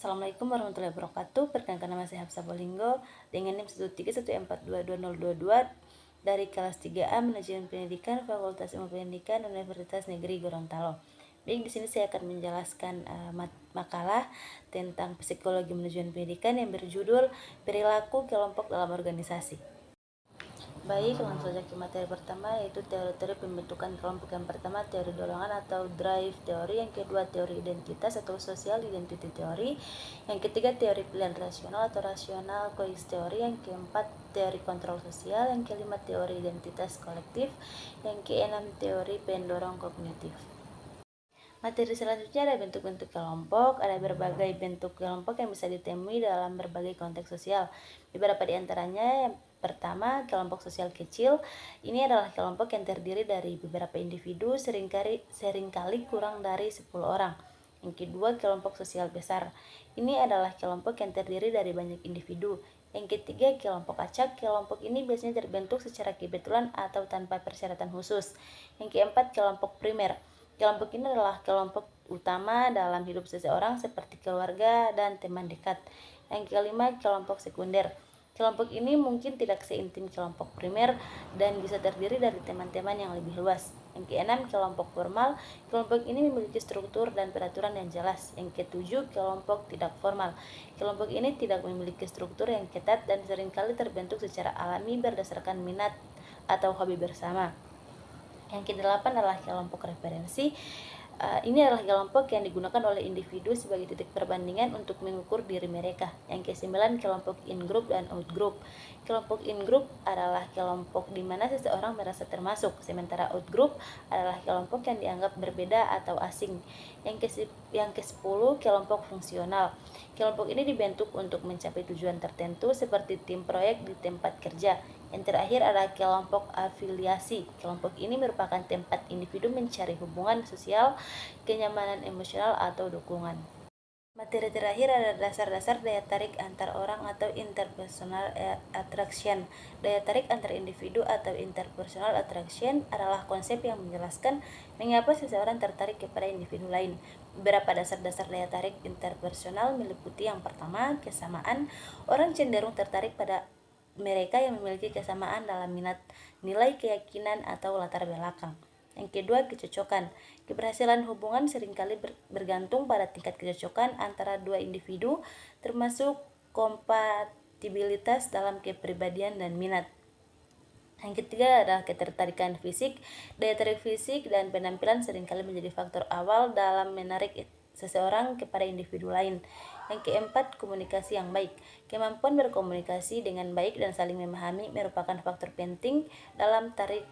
Assalamualaikum warahmatullahi wabarakatuh. Perkenalkan, nama saya Hafsa Bolinggo dengan NIM 131422022 dari kelas 3A Manajemen Pendidikan Fakultas Ilmu Pendidikan Universitas Negeri Gorontalo. Baik, di sini saya akan menjelaskan makalah tentang psikologi manajemen pendidikan yang berjudul Perilaku Kelompok dalam Organisasi. Baik, langsung saja ke materi pertama, yaitu teori-teori pembentukan kelompok. Yang pertama, teori dorongan atau drive teori. Yang kedua, teori identitas atau social identity teori. Yang ketiga, teori pilihan rasional atau rasional choice teori. Yang keempat, teori kontrol sosial. Yang kelima, teori identitas kolektif. Yang keenam, teori pendorong kognitif. Materi selanjutnya ada bentuk-bentuk kelompok. Ada berbagai bentuk kelompok yang bisa ditemui dalam berbagai konteks sosial. Beberapa di antaranya, yang pertama, kelompok sosial kecil. Ini adalah kelompok yang terdiri dari beberapa individu, seringkali kurang dari 10 orang. Yang kedua, kelompok sosial besar. Ini adalah kelompok yang terdiri dari banyak individu. Yang ketiga, kelompok acak. Kelompok ini biasanya terbentuk secara kebetulan atau tanpa persyaratan khusus. Yang keempat, kelompok primer. Kelompok ini adalah kelompok utama dalam hidup seseorang seperti keluarga dan teman dekat. Yang kelima, kelompok sekunder. Kelompok ini mungkin tidak seintim kelompok primer dan bisa terdiri dari teman-teman yang lebih luas. Yang keenam, kelompok formal. Kelompok ini memiliki struktur dan peraturan yang jelas. Yang ketujuh, kelompok tidak formal. Kelompok ini tidak memiliki struktur yang ketat dan seringkali terbentuk secara alami berdasarkan minat atau hobi bersama. Yang kedelapan adalah kelompok referensi. Ini adalah kelompok yang digunakan oleh individu sebagai titik perbandingan untuk mengukur diri mereka. Yang kesembilan, kelompok in-group dan out-group. Kelompok in-group adalah kelompok di mana seseorang merasa termasuk, sementara out-group adalah kelompok yang dianggap berbeda atau asing. Yang ke-10, kelompok fungsional. Kelompok ini dibentuk untuk mencapai tujuan tertentu seperti tim proyek di tempat kerja. Yang terakhir adalah kelompok afiliasi. Kelompok ini merupakan tempat individu mencari hubungan sosial, kenyamanan emosional, atau dukungan. Materi terakhir ada dasar-dasar daya tarik antar orang atau interpersonal attraction. Daya tarik antar individu atau interpersonal attraction adalah konsep yang menjelaskan mengapa seseorang tertarik kepada individu lain. Beberapa dasar-dasar daya tarik interpersonal meliputi yang pertama, kesamaan. Orang cenderung tertarik pada mereka yang memiliki kesamaan dalam minat, nilai, keyakinan, atau latar belakang. Yang kedua, kecocokan. Keberhasilan hubungan seringkali bergantung pada tingkat kecocokan antara dua individu, termasuk kompatibilitas dalam kepribadian dan minat. Yang ketiga adalah ketertarikan fisik. Daya tarik fisik dan penampilan seringkali menjadi faktor awal dalam menarik seseorang kepada individu lain. Yang keempat, komunikasi yang baik. Kemampuan berkomunikasi dengan baik dan saling memahami merupakan faktor penting dalam tarik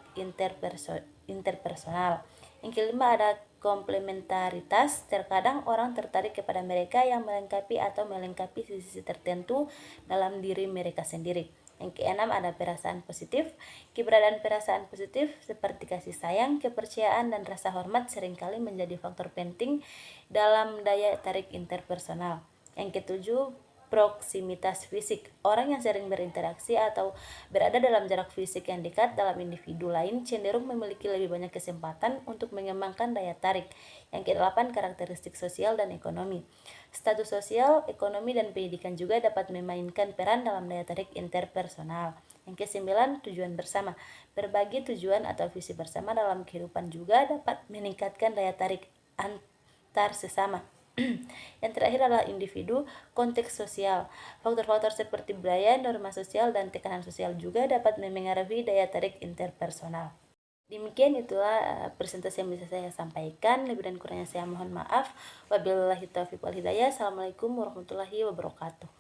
interpersonal. Yang kelima ada komplementaritas. Terkadang orang tertarik kepada mereka yang melengkapi atau melengkapi sisi tertentu dalam diri mereka sendiri. Yang keenam ada perasaan positif. Keberadaan perasaan positif seperti kasih sayang, kepercayaan, dan rasa hormat seringkali menjadi faktor penting dalam daya tarik interpersonal. Yang ketujuh, proksimitas fisik. Orang yang sering berinteraksi atau berada dalam jarak fisik yang dekat dalam individu lain cenderung memiliki lebih banyak kesempatan untuk mengembangkan daya tarik. Yang kedelapan, karakteristik sosial dan ekonomi. Status sosial, ekonomi, dan pendidikan juga dapat memainkan peran dalam daya tarik interpersonal. Yang kesembilan, tujuan bersama. Berbagi tujuan atau visi bersama dalam kehidupan juga dapat meningkatkan daya tarik antar sesama. Yang terakhir adalah individu, konteks sosial. Faktor-faktor seperti budaya, norma sosial, dan tekanan sosial juga dapat memengaruhi daya tarik interpersonal. Demikian itulah presentasi yang bisa saya sampaikan. Lebih dan kurangnya saya mohon maaf. Wabillahi taufiq wal hidayah. Assalamualaikum warahmatullahi wabarakatuh.